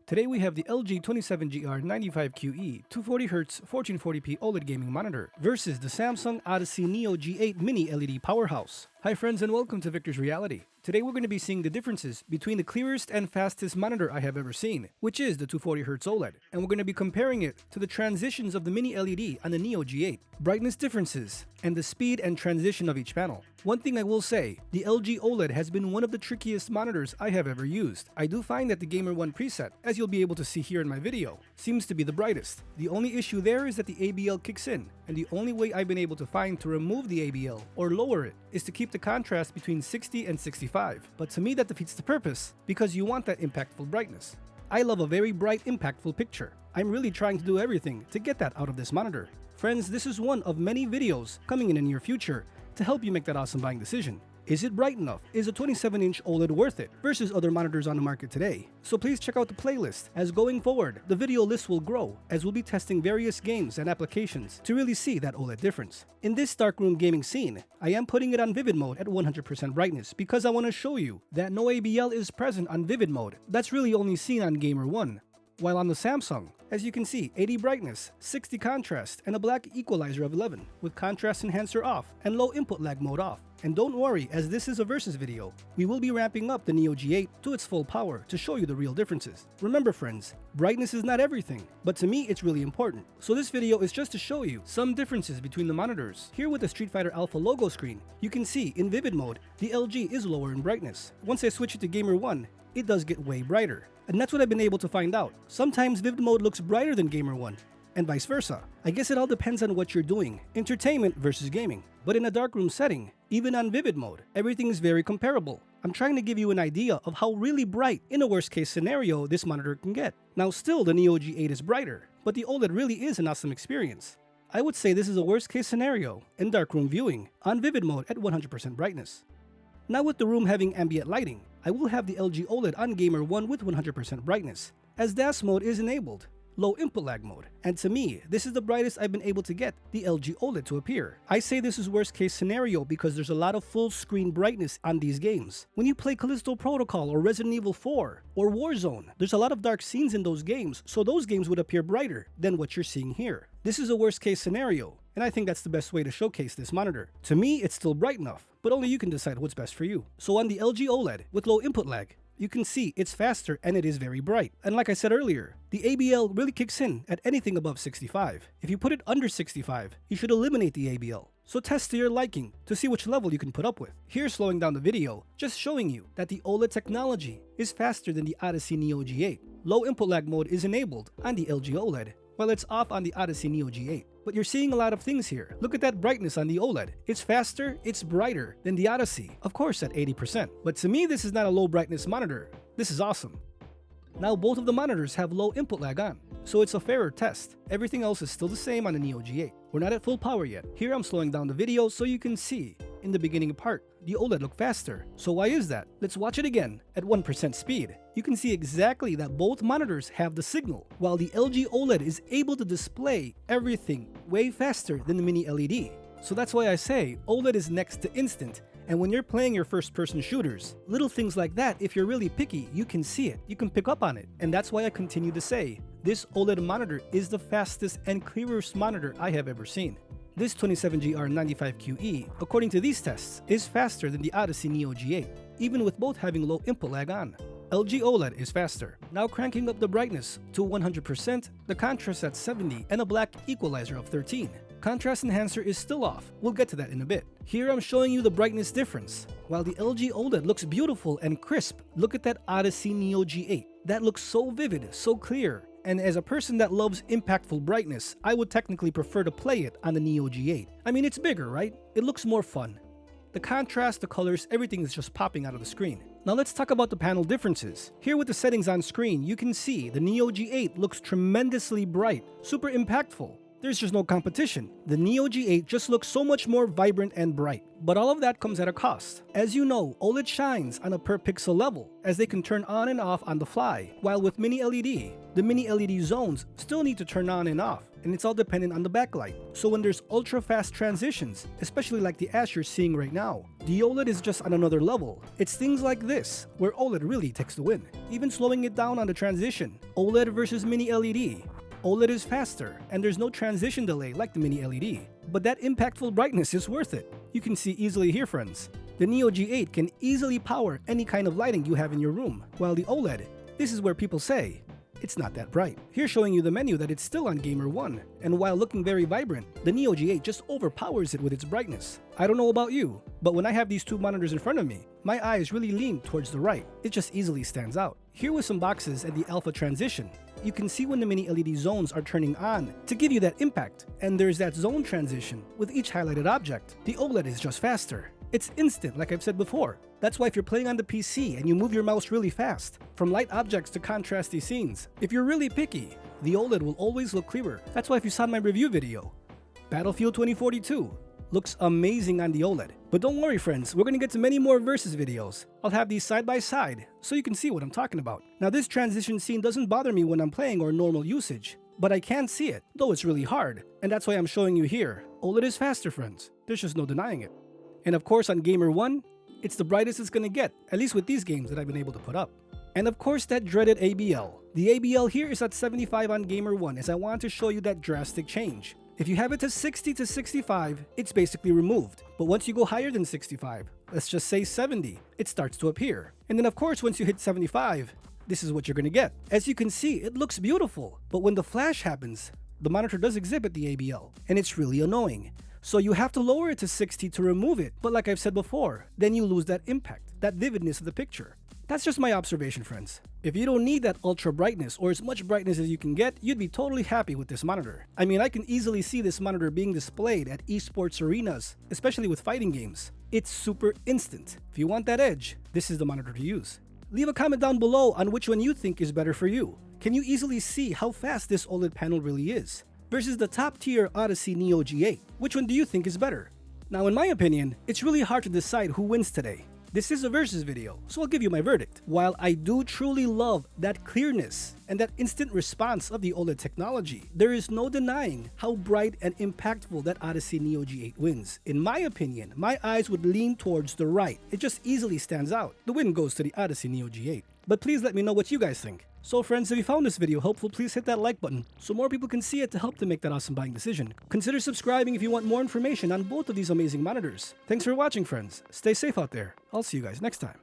Today we have the LG 27GR95QE 240Hz 1440p OLED Gaming Monitor versus the Samsung Odyssey Neo G8 Mini LED Powerhouse. Hi friends and welcome to Victor's Reality. Today we're going to be seeing the differences between the clearest and fastest monitor I have ever seen, which is the 240Hz OLED, and we're going to be comparing it to the transitions of the Mini LED on the Neo G8, brightness differences, and the speed and transition of each panel. One thing I will say, the LG OLED has been one of the trickiest monitors I have ever used. I do find that the Gamer 1 preset, as you'll be able to see here in my video, seems to be the brightest. The only issue there is that the ABL kicks in, and the only way I've been able to find to remove the ABL or lower it is to keep the contrast between 60 and 65. But to me that defeats the purpose, because you want that impactful brightness. I love a very bright, impactful picture. I'm really trying to do everything to get that out of this monitor. Friends, this is one of many videos coming in the near future to help you make that awesome buying decision. Is it bright enough? Is a 27-inch OLED worth it versus other monitors on the market today? So please check out the playlist, as going forward, the video list will grow as we'll be testing various games and applications to really see that OLED difference. In this darkroom gaming scene, I am putting it on vivid mode at 100% brightness because I want to show you that no ABL is present on vivid mode. That's really only seen on Gamer 1. While on the Samsung, as you can see, 80 brightness, 60 contrast, and a black equalizer of 11, with contrast enhancer off and low input lag mode off. And don't worry, as this is a versus video, we will be ramping up the Neo G8 to its full power to show you the real differences. Remember friends, brightness is not everything, but to me it's really important. So this video is just to show you some differences between the monitors. Here with the Street Fighter Alpha logo screen, you can see in vivid mode, the LG is lower in brightness. Once I switch it to Gamer 1, it does get way brighter. And that's what I've been able to find out. Sometimes vivid mode looks brighter than Gamer 1, and vice versa. I guess it all depends on what you're doing, entertainment versus gaming. But in a darkroom setting, even on vivid mode, everything is very comparable. I'm trying to give you an idea of how really bright, in a worst case scenario, this monitor can get. Now still, the Neo G8 is brighter, but the OLED really is an awesome experience. I would say this is a worst case scenario in darkroom viewing on vivid mode at 100% brightness. Now with the room having ambient lighting, I will have the LG OLED on Gamer 1 with 100% brightness, as DAS mode is enabled, low input lag mode, and to me, this is the brightest I've been able to get the LG OLED to appear. I say this is worst case scenario because there's a lot of full screen brightness on these games. When you play Callisto Protocol or Resident Evil 4 or Warzone, there's a lot of dark scenes in those games, so those games would appear brighter than what you're seeing here. This is a worst case scenario, and I think that's the best way to showcase this monitor. To me, it's still bright enough, but only you can decide what's best for you. So on the LG OLED with low input lag, you can see it's faster and it is very bright. And like I said earlier, the ABL really kicks in at anything above 65. If you put it under 65, you should eliminate the ABL. So test to your liking to see which level you can put up with. Here, slowing down the video, just showing you that the OLED technology is faster than the Odyssey Neo G8. Low input lag mode is enabled on the LG OLED, while it's off on the Odyssey Neo G8. But you're seeing a lot of things here. Look at that brightness on the OLED. It's faster, it's brighter than the Odyssey, of course at 80%. But to me, this is not a low brightness monitor. This is awesome. Now both of the monitors have low input lag on, so it's a fairer test. Everything else is still the same on the Neo G8. We're not at full power yet. Here I'm slowing down the video so you can see, in the beginning part, the OLED looked faster. So why is that? Let's watch it again at 1% speed. You can see exactly that both monitors have the signal, while the LG OLED is able to display everything way faster than the Mini LED. So that's why I say OLED is next to instant. And when you're playing your first-person shooters, little things like that, if you're really picky, you can see it, you can pick up on it. And that's why I continue to say, this OLED monitor is the fastest and clearest monitor I have ever seen. This 27GR95QE, according to these tests, is faster than the Odyssey Neo G8, even with both having low input lag on. LG OLED is faster. Now cranking up the brightness to 100%, the contrast at 70, and a black equalizer of 13. Contrast enhancer is still off. We'll get to that in a bit. Here I'm showing you the brightness difference. While the LG OLED looks beautiful and crisp, look at that Odyssey Neo G8. That looks so vivid, so clear. And as a person that loves impactful brightness, I would technically prefer to play it on the Neo G8. I mean, it's bigger, right? It looks more fun. The contrast, the colors, everything is just popping out of the screen. Now let's talk about the panel differences. Here with the settings on screen, you can see the Neo G8 looks tremendously bright, super impactful. there's just no competition. The Neo G8 just looks so much more vibrant and bright. But all of that comes at a cost. As you know, OLED shines on a per pixel level, as they can turn on and off on the fly, while with Mini LED, the Mini LED zones still need to turn on and off, and it's all dependent on the backlight. So when there's ultra fast transitions, especially like the ash you're seeing right now, the OLED is just on another level. It's things like this where OLED really takes the win. Even slowing it down on the transition, OLED versus Mini LED. OLED is faster, and there's no transition delay like the Mini LED. But that impactful brightness is worth it. You can see easily here, friends. The Neo G8 can easily power any kind of lighting you have in your room, while the OLED, this is where people say, it's not that bright. Here showing you the menu that it's still on Gamer 1, and while looking very vibrant, the Neo G8 just overpowers it with its brightness. I don't know about you, but when I have these two monitors in front of me, my eyes really lean towards the right. It just easily stands out. Here with some boxes at the alpha transition, you can see when the Mini LED zones are turning on to give you that impact, and there's that zone transition with each highlighted object. The OLED is just faster. It's instant, like I've said before. That's why if you're playing on the PC and you move your mouse really fast, from light objects to contrasty scenes, if you're really picky, the OLED will always look clearer. That's why if you saw my review video, Battlefield 2042 looks amazing on the OLED. But don't worry, friends, we're gonna get to many more versus videos. I'll have these side by side so you can see what I'm talking about. Now this transition scene doesn't bother me when I'm playing or normal usage, but I can see it, though it's really hard, and that's why I'm showing you here. OLED is faster, friends. There's just no denying it. And of course on Gamer 1, it's the brightest it's gonna get, at least with these games that I've been able to put up. And of course that dreaded ABL. The ABL here is at 75 on Gamer 1, as I want to show you that drastic change. If you have it to 60 to 65, it's basically removed. But once you go higher than 65, let's just say 70, it starts to appear. And then of course once you hit 75, this is what you're gonna get. As you can see, it looks beautiful. But when the flash happens, the monitor does exhibit the ABL, and it's really annoying. So you have to lower it to 60 to remove it. But like I've said before, then you lose that impact, that vividness of the picture. That's just my observation, friends. If you don't need that ultra brightness or as much brightness as you can get, you'd be totally happy with this monitor. I mean, I can easily see this monitor being displayed at esports arenas, especially with fighting games. It's super instant. If you want that edge, this is the monitor to use. Leave a comment down below on which one you think is better for you. Can you easily see how fast this OLED panel really is? Versus the top tier Odyssey Neo G8, which one do you think is better? Now in my opinion, it's really hard to decide who wins today. This is a versus video, so I'll give you my verdict. While I do truly love that clearness and that instant response of the OLED technology, there is no denying how bright and impactful that Odyssey Neo G8 wins. In my opinion, my eyes would lean towards the right. It just easily stands out. The win goes to the Odyssey Neo G8. But please let me know what you guys think. So friends, if you found this video helpful, please hit that like button so more people can see it to help them make that awesome buying decision. Consider subscribing if you want more information on both of these amazing monitors. Thanks for watching, friends. Stay safe out there. I'll see you guys next time.